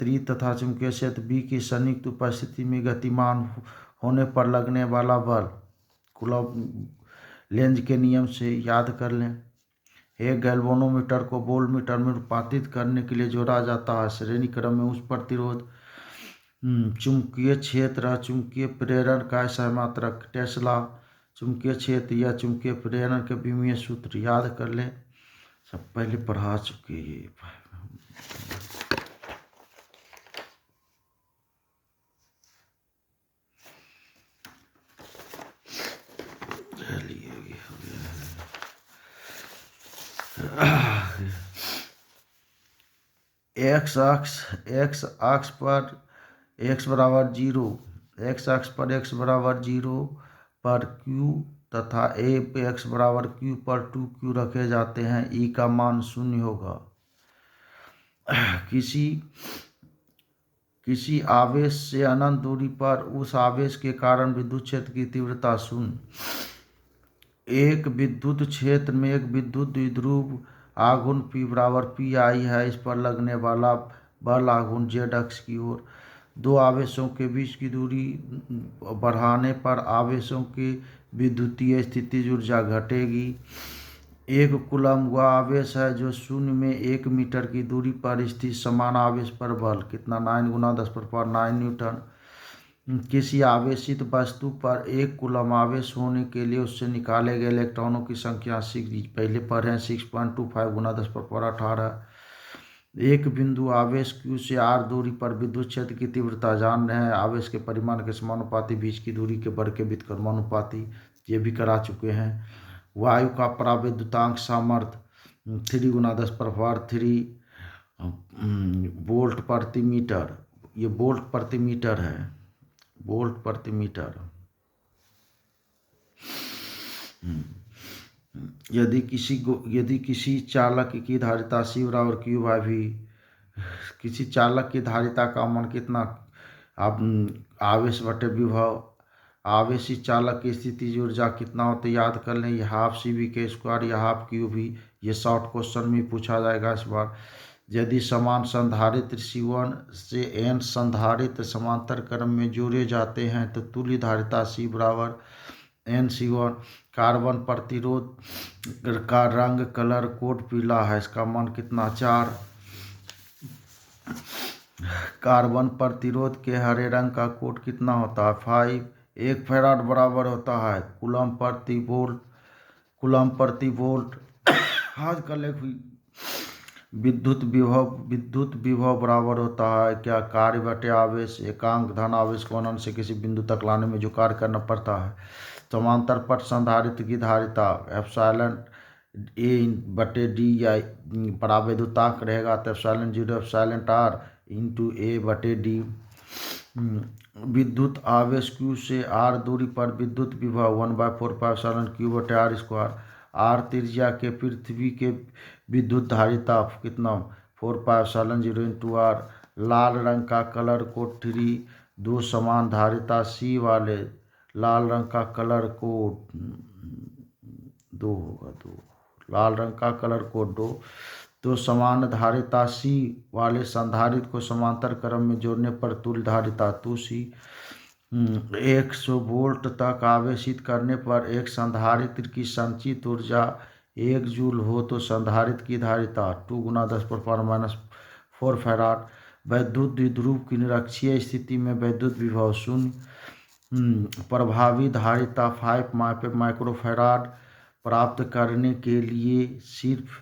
E तथा चुंबकीय क्षेत्र B की संयुक्त उपस्थिति में गतिमान होने पर लगने वाला बल कूलॉम लेंज के नियम से याद कर लें। एक गैल्वेनोमीटर को वोल्टमीटर में रूपांतरित करने के लिए जोड़ा जाता है। श्रेणी क्रम में उस प्रतिरोध, चुंबकीय क्षेत्र, चुंबकीय प्रेरण का सहमात्रक टेस्ला। चुंबकीय क्षेत्र या चुंबकीय प्रेरण के विमीय सूत्र याद कर लें, सब पहले पढ़ा चुके हैं। एक्स अक्ष पर x = 0 पर Q तथा ए पे एक्स बराबर क्यू पर 2q रखे जाते हैं, ई का मान 0 होगा। किसी आवेश से अनंत दूरी पर उस आवेश के कारण विद्युत क्षेत्र की तीव्रता 0। एक विद्युत क्षेत्र में एक विद्युत द्विध्रुव आघूर्ण P बराबर पी आई है। इस पर लगने वाला बल आघूर्ण z अक्ष की ओर। दो आवेशों के बीच की दूरी बढ़ाने पर आवेशों की विद्युतीय स्थितिज ऊर्जा घटेगी। एक कूलम्ब वह आवेश है जो शून्य में 1 मीटर की दूरी पर स्थित समान आवेश पर बल कितना 9 × 10⁹ न्यूटन। किसी आवेशित वस्तु पर 1 कूलम्ब आवेश होने के लिए उससे निकाले गए इलेक्ट्रॉनों की संख्या पहले पढ़े 6.25 × 10⁻18। एक बिंदु आवेश Q से r दूरी पर विद्युत क्षेत्र की तीव्रता जान रहे हैं। आवेश के परिमाण के समानुपाती बीच की दूरी के वर्ग के व्युत्क्रमानुपाती, ये भी करा चुके हैं। वायु का परावैद्युतांक सामर्थ्य 3 × 10⁻³ वोल्ट प्रति मीटर, ये वोल्ट प्रति मीटर है, वोल्ट प्रति मीटर। यदि किसी चालक की धारिता C बराबर Q बाई V, किसी चालक की धारिता का मान कितना आवेश बटे विभव, आवेशी चालक की स्थितिज ऊर्जा कितना होता है याद कर लें, ये ½ CV² या ½ QV। ये शॉर्ट क्वेश्चन में पूछा जाएगा इस बार। यदि समान संधारित्र C1 से N संधारित्र समांतर क्रम में जोड़े जाते हैं तो तुल्य धारिता C बराबर NC1। कार्बन प्रतिरोध का रंग कलर कोड पीला है, इसका मान कितना 4। कार्बन प्रतिरोध के हरे रंग का कोड कितना होता है 5। 1 फैराड बराबर होता है कूलम्ब प्रति वोल्ट। आजकल एक विद्युत विभव बराबर होता है क्या कार्य बटे आवेश। एकांक धन आवेश को अनंत से किसी बिंदु तक लाने में जो कार्य करना पड़ता है। समांतर पथ संधारित्र की धारिता एप्सिलॉन A बटे D या परावैद्युतांक रहेगा तो ε0 एप्सिलॉन r इंटू A बटे D। विद्युत आवेश Q से r दूरी पर विद्युत विभव 1/4πε Q बटे r²। r त्रिज्या के पृथ्वी के विद्युत धारिता कितना 4πε0 इंटू r। लाल रंग का कलर कोड 3। दो समान धारिता C वाले लाल रंग का कलर कोड 2 होगा 2। लाल रंग का कलर कोड 2। तो समान धारिता C वाले संधारित्र को समांतर क्रम में जोड़ने पर तुल्य धारिता 2C। 100 वोल्ट तक आवेशित करने पर एक संधारित्र की संचित ऊर्जा 1 जूल हो तो संधारित्र की धारिता 2 × 10⁻⁴ फैराड। वैद्युत द्विध्रुव की निरक्षीय स्थिति में वैद्युत विभव 0। प्रभावी धारिता 5 माइक्रोफैराड प्राप्त करने के लिए सिर्फ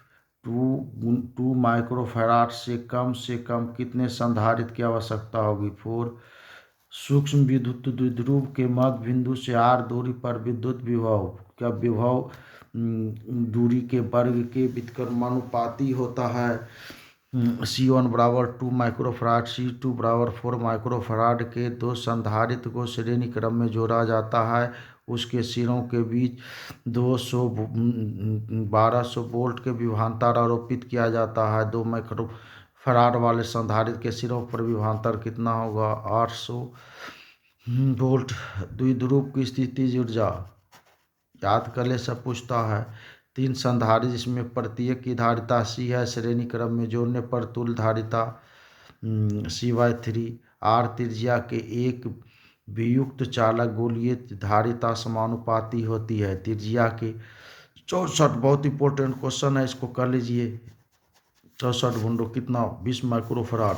2 माइक्रोफैराड से कम कितने संधारित्र की आवश्यकता होगी 4। सूक्ष्म विद्युत द्विध्रुव के मध्य बिंदु से r दूरी पर विद्युत विभव का विभव दूरी के वर्ग के व्युत्क्रमानुपाती होता है। C1 बराबर 2 माइक्रोफैराड C2 बराबर 4 माइक्रोफैराड के दो संधारित्र को श्रेणी क्रम में जोड़ा जाता है। उसके सिरों के बीच 1200 वोल्ट के विभवांतर आरोपित किया जाता है। 2 माइक्रोफैराड वाले संधारित्र के सिरों पर विभवांतर कितना होगा 800 वोल्ट। द्विध्रुव की स्थितिज ऊर्जा याद कर ले, सब पूछता है। 3 संधारित्र जिसमें प्रत्येक की धारिता C है, श्रेणी क्रम में जोड़ने पर तुल्य धारिता C/3। r त्रिज्या के एक वियुक्त चालक गोलीय धारिता समानुपाती होती है त्रिज्या के। 64 बहुत इंपॉर्टेंट क्वेश्चन है, इसको कर लीजिए। 64 ढूंढो कितना 20 माइक्रोफैराड।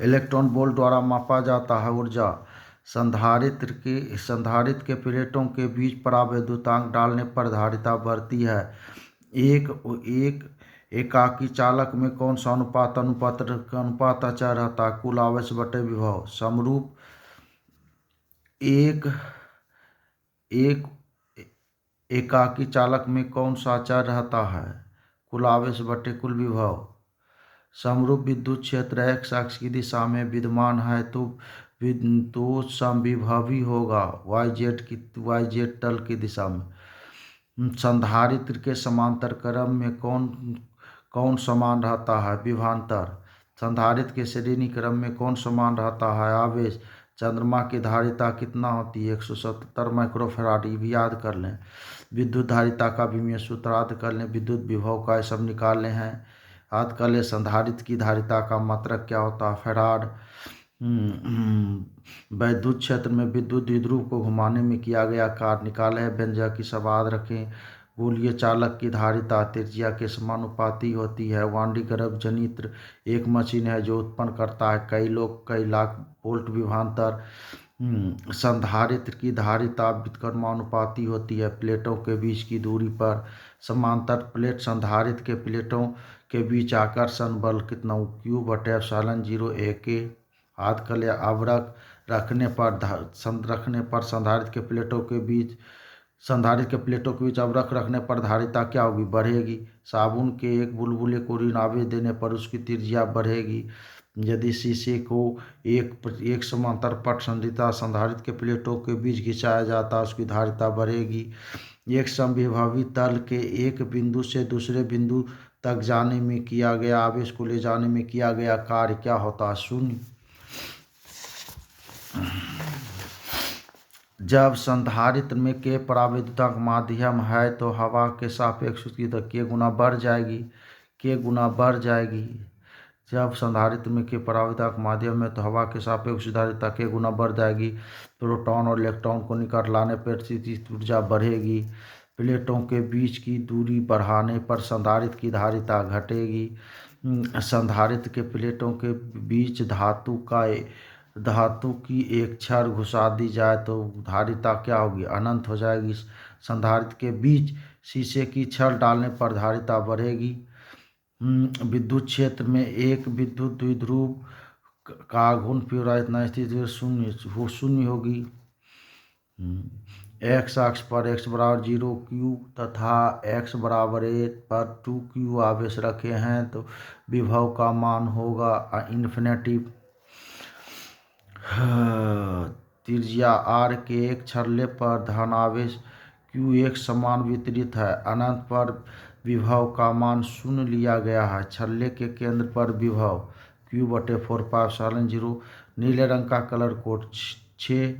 इलेक्ट्रॉन वोल्ट द्वारा मापा जाता है ऊर्जा। संधारित्र के प्लेटों के बीच परावैद्युतांक डालने पर धारिता बढ़ती है। एक एकाकी चालक में कौन सा अनुपात अचर रहता है कुल आवेश बटे विभव। समरूप एक एकाकी चालक में कौन सा अचर रहता है कुल आवेश बटे कुल विभव। समरूप विद्युत क्षेत्र x अक्ष की दिशा में विद्यमान है तो समविभवी होगा y z तल की दिशा में। संधारित्र के समांतर क्रम में कौन समान रहता है? विभवांतर। संधारित्र के श्रेणी क्रम में कौन समान रहता है? आवेश। चंद्रमा की धारिता कितना होती है? 177 माइक्रोफैराड। ये भी याद कर लें। विद्युत धारिता का विमीय सूत्र याद कर लें। विद्युत विभव का ये सब निकाले हैं, याद कर लें। संधारित्र की धारिता का मात्रक क्या होता है? फैराड। वैद्युत क्षेत्र में विद्युत द्विध्रुव को घुमाने में किया गया कार्य निकाले है। व्यंजक की सब याद रखें। गोलीय चालक की धारिता त्रिज्या के समानुपाती होती है। वांडी गर्भ जनित्र एक मशीन है जो उत्पन्न करता है कई लाख वोल्ट विभवांतर। संधारित्र की धारिता व्युत्क्रमानुपाती होती है प्लेटों के बीच की दूरी पर। समांतर प्लेट संधारित्र के प्लेटों के बीच आकर्षण बल कितना? Q/ε0 A के। याद कर लिया। अवरक रखने पर संधारित्र के प्लेटों के बीच अवरक रखने पर धारिता क्या होगी? बढ़ेगी। साबुन के एक बुलबुले को ऋण आवेश देने पर उसकी त्रिज्या बढ़ेगी। यदि शीशे को एक समांतर पट संधारित्र के प्लेटों के बीच खिंचाया जाता है उसकी धारिता बढ़ेगी। एक समविभवी तल के एक बिंदु से दूसरे बिंदु तक जाने में किया गया आवेश को ले जाने में किया गया कार्य क्या होता है? शून्य। जब संधारित्र में के पराविद्युतांक माध्यम है तो हवा के सापेक्ष उसकी के गुना बढ़ जाएगी। जब संधारित्र में के पराविद्युतांक माध्यम है तो हवा के सापेक्ष धारिता के गुना बढ़ जाएगी। प्रोटॉन और इलेक्ट्रॉन को निकट लाने पर स्थितिज ऊर्जा बढ़ेगी। प्लेटों के बीच की दूरी बढ़ाने पर संधारित्र की धारिता घटेगी। संधारित्र के प्लेटों के बीच धातु की एक छड़ घुसा दी जाए तो धारिता क्या होगी? अनंत हो जाएगी। संधारित्र के बीच शीशे की छड़ डालने पर धारिता बढ़ेगी। विद्युत क्षेत्र में एक विद्युत द्विध्रुव का घूर्ण तीव्रता इतना स्थिति शून्य होगी। x अक्ष पर x बराबर 0 Q तथा x बराबर 1 पर 2Q आवेश रखे हैं तो विभव का मान होगा इन्फिनिटी। त्रिज्या r के एक छल्ले पर धनावेश Q एक समान वितरित है। अनंत पर विभव का मान शून्य लिया गया है। छल्ले के केंद्र पर विभव Q/4πε0। नीले रंग का कलर कोड 6।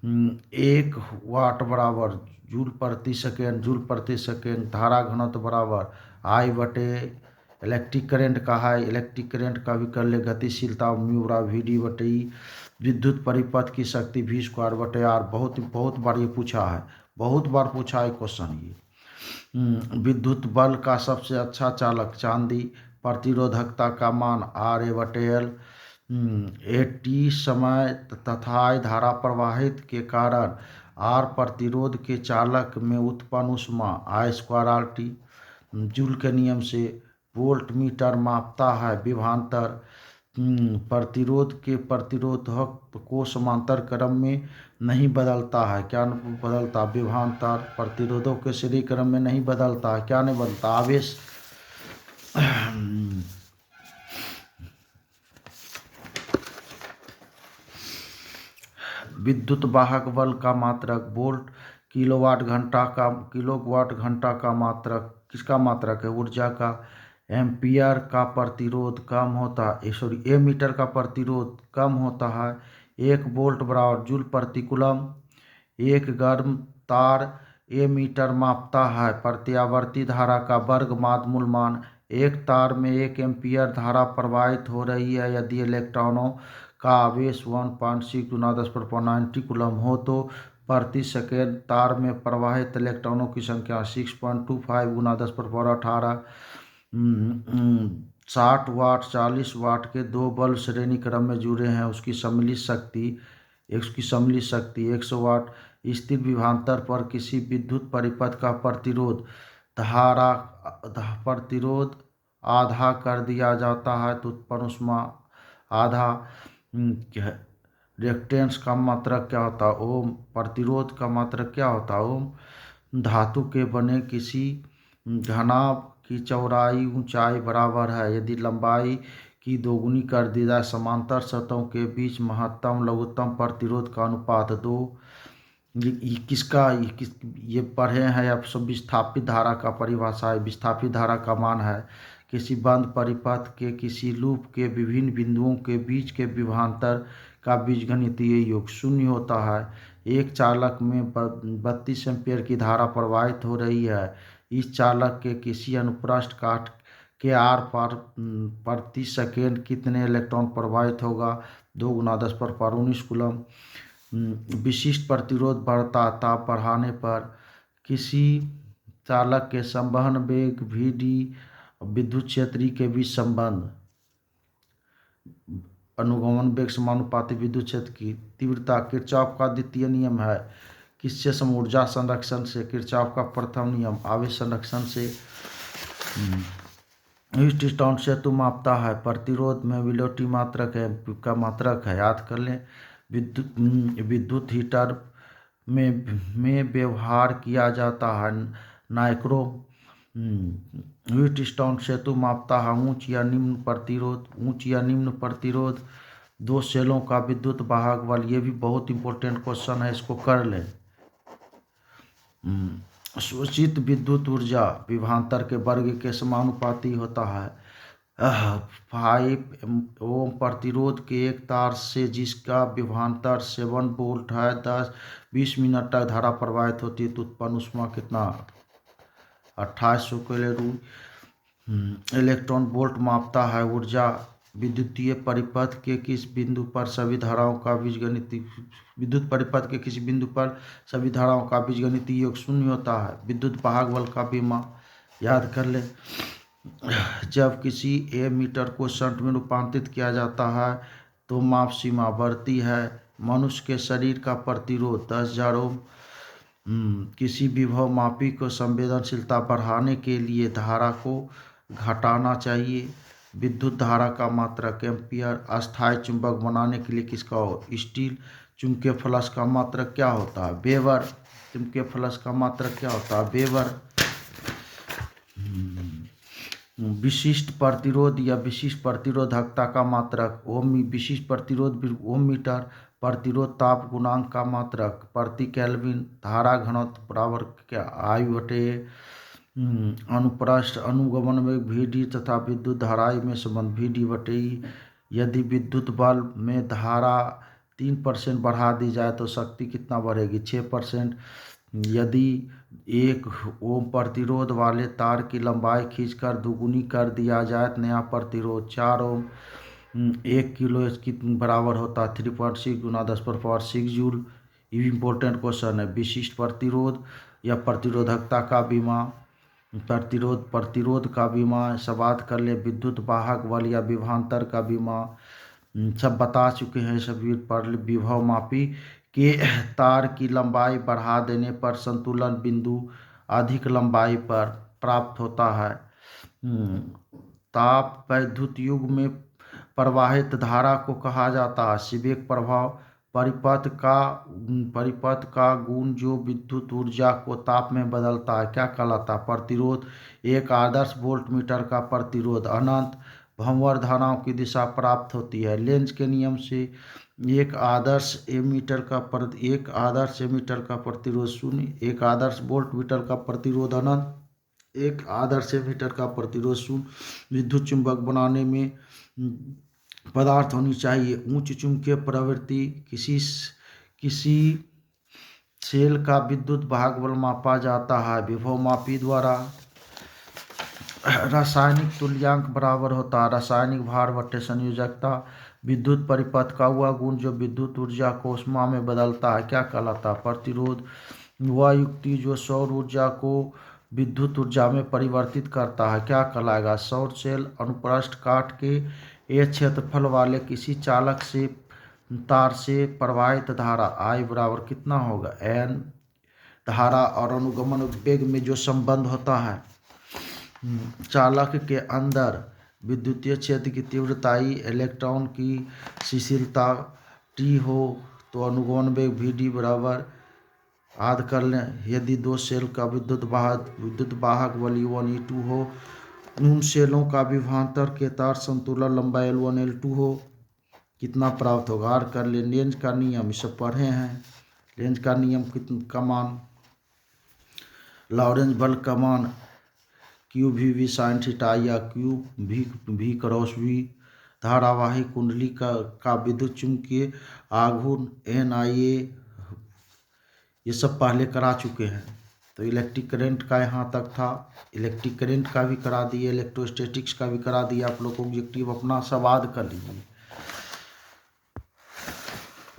1 वाट बराबर जूल प्रति सेकेंड। धारा घनत्व बराबर I/, इलेक्ट्रिक करंट का है। इलेक्ट्रिक करंट का भी कर ले। गतिशीलता μ/VD/E। विद्युत परिपथ की शक्ति V²/R। बहुत बार ये पूछा है, बहुत बार पूछा है क्वेश्चन ये। विद्युत बल का सबसे अच्छा चालक चांदी। प्रतिरोधकता का मान RA/L। T समय तथा I धारा प्रवाहित के कारण R प्रतिरोध के चालक में उत्पन्न ऊष्मा I²RT। जूल के नियम से वोल्ट मीटर मापता है विभवांतर। प्रतिरोधक को समांतर क्रम में नहीं बदलता है। क्या बदलता? विभवांतर। प्रतिरोधों के श्रेणी क्रम में नहीं बदलता है। क्या नहीं बदलता? आवेश। विद्युत वाहक बल का मात्रक वोल्ट। किलोवाट घंटा का मात्रक किसका मात्रक है? ऊर्जा का। एम्पियर का प्रतिरोध कम होता है एमीटर का प्रतिरोध कम होता है। 1 वोल्ट बराबर जूल प्रति कूलम। एक गर्म तार एमीटर मापता है प्रत्यावर्ती धारा का वर्ग मूल मान। एक तार में 1 एम्पियर धारा प्रवाहित हो रही है। यदि इलेक्ट्रॉनों का आवेश 1.6 × 10⁻90 कूलम हो तो प्रति सेकेंड तार में प्रवाहित इलेक्ट्रॉनों की संख्या 6.25 × 10⁻18। 60 वाट 40 वाट के दो बल्ब श्रेणी क्रम में जुड़े हैं। उसकी सम्मिलित शक्ति 100 वाट। स्थिर विभवांतर पर किसी विद्युत परिपथ का प्रतिरोध आधा कर दिया जाता है तो उत्पन्न ऊष्मा आधा। रिएक्टेंस का मात्रक क्या होता है? ओम। प्रतिरोध का मात्रक क्या होता है? ओम। धातु के बने किसी घनाभ की चौड़ाई ऊंचाई बराबर है यदि लंबाई की दोगुनी कर दी जाए। समांतर सतहों के बीच महत्तम लघुत्तम प्रतिरोध का अनुपात 2। ये किसका ये पढ़े हैं आप सब। विस्थापित धारा का परिभाषा है। विस्थापित धारा का मान है किसी बंद परिपथ के किसी लूप के विभिन्न बिंदुओं के बीच के विभवांतर का बीजगणितीय योग 0 होता है। एक चालक में 32 एम्पीयर की धारा प्रवाहित हो रही है। इस चालक के किसी अनुप्रस्थ काट के आर पर प्रति सेकेंड कितने इलेक्ट्रॉन प्रवाहित होगा। 2 × 10⁻19 कूलम। विशिष्ट प्रतिरोध बढ़ता ताप बढ़ाने पर किसी चालक के संवहन वेग Vd विद्युत क्षेत्र के बीच संबंध अनुगमन वेग समानुपाती विद्युत क्षेत्र की तीव्रता। किरचॉफ का द्वितीय नियम है किससे सम ऊर्जा संरक्षण से। किरचॉफ का प्रथम नियम आवेश संरक्षण से। ह्यूस्टन सेतु मापता है प्रतिरोध में विलोटी मात्रक है का मात्रक है। याद कर लें। विद्युत हीटर में व्यवहार किया जाता है नाइक्रो। ह्यूस्टन सेतु मापता है उच्च या निम्न प्रतिरोध। उच्च या निम्न प्रतिरोध 2 सेलों का विद्युत वाहक बल। ये भी बहुत इंपॉर्टेंट क्वेश्चन है, इसको कर लें। शोषित विद्युत ऊर्जा विभवांतर के वर्ग के समानुपाती होता है। 5 ओम प्रतिरोध के एक तार से जिसका विभवांतर 7 वोल्ट है 10-20 मिनट तक धारा प्रवाहित होती है तो उत्पन्न ऊष्मा कितना 2800 कैलोरी। इलेक्ट्रॉन वोल्ट मापता है ऊर्जा विद्युतीय परिपथ के किस बिंदु पर सभी धाराओं का बीजगणितीय विद्युत परिपथ के किसी बिंदु पर सभी धाराओं का बीजगणितीय योग 0 होता है। विद्युत वाहक बल का विमा याद कर ले। जब किसी मीटर को सेंट में रूपांतरित किया जाता है तो माप सीमा बढ़ती है। मनुष्य के शरीर का प्रतिरोध 10,000 ओम। किसी विभव मापी को संवेदनशीलता बढ़ाने के लिए धारा को घटाना चाहिए। विद्युत धारा का मात्रक एम्पियर। अस्थायी चुंबक बनाने के लिए किसका हो स्टील। चुंबकीय फ्लक्स का मात्रक क्या होता है वेबर। चुंबकीय फ्लक्स का मात्रक क्या होता है वेबर। विशिष्ट प्रतिरोध या विशिष्ट प्रतिरोधकता का मात्रक ओम। विशिष्ट प्रतिरोध ओम मीटर। प्रतिरोध ताप गुणांक का मात्रक प्रति केल्विन। धारा घनत्व बराबर क्या I बटे अनुप्रस्थ अनुगमन में Vd तथा विद्युत धाराई में संबंध Vd बटे E। यदि विद्युत बल्ब में धारा 3% बढ़ा दी जाए तो शक्ति कितना बढ़ेगी 6%। यदि 1 ओम प्रतिरोध वाले तार की लंबाई खींचकर दोगुनी कर दिया जाए तो नया प्रतिरोध 4 ओम 1 किलो इसकी बराबर होता है 3.6 × 10⁻6 जूल। ये भी इम्पोर्टेंट क्वेश्चन है। विशिष्ट प्रतिरोध या प्रतिरोधकता का विमा। प्रतिरोध का विमा सब बात कर ले। विद्युत वाहक बल या विभवांतर का विमा सब बता चुके हैं सभी पर। विभव मापी के तार की लंबाई बढ़ा देने पर संतुलन बिंदु अधिक लंबाई पर प्राप्त होता है। ताप वैद्युत युग में प्रवाहित धारा को कहा जाता है सीबेक प्रभाव। परिपथ का गुण जो विद्युत ऊर्जा को ताप में बदलता है क्या कहलाता है प्रतिरोध। एक आदर्श वोल्ट मीटर का प्रतिरोध अनंत भंवर धाराओं की दिशा प्राप्त होती है। लेंज के नियम से एक आदर्श एमीटर का प्रतिरोध 0। एक आदर्श वोल्ट मीटर का प्रतिरोध अनंत। एक आदर्श एमीटर का प्रतिरोध 0। विद्युत चुंबक बनाने में पदार्थ होनी चाहिए उच्च चुंबकीय प्रवृत्ति। किसी सेल का विद्युत वाहक बल मापा जाता है विभव मापी द्वारा। रासायनिक तुल्यांक बराबर होता है रासायनिक भार बटे संयोजकता। विद्युत परिपथ का वह गुण जो विद्युत ऊर्जा को ऊष्मा में बदलता है क्या कहलाता है प्रतिरोध। वह युक्ति जो सौर ऊर्जा को विद्युत ऊर्जा में परिवर्तित करता है क्या कहलाएगा सौर सेल। अनुप्रस्थ काट के एक क्षेत्रफल वाले किसी चालक से तार से प्रवाहित धारा I बराबर कितना होगा N। धारा और अनुगमन वेग में जो संबंध होता है चालक के अंदर विद्युतीय क्षेत्र की तीव्रता I इलेक्ट्रॉन की शिथिलता T हो तो अनुगमन वेग Vd बराबर याद कर लें, यदि दो सेल का विद्युत वाहक बल U1 E2 हो, उन सेलों का विभवांतर के तार संतुलन लंबाई L1 L2 हो, कितना प्राप्त होगा। याद कर लें लेंज का नियम, इसे पढ़े हैं। लेंज का नियम का मान, लॉरेंज बल का मान QV साइन थीटा या QV क्रॉस V, धारावाही कुंडली का विद्युत चुंबकीय आघूर्ण NIA, ये सब पहले करा चुके हैं। तो इलेक्ट्रिक करंट का यहाँ तक था, इलेक्ट्रिक करंट का भी करा दिए, इलेक्ट्रोस्टैटिक्स का भी करा दिया आप लोग को। ऑब्जेक्टिव अपना सब याद कर लीजिए।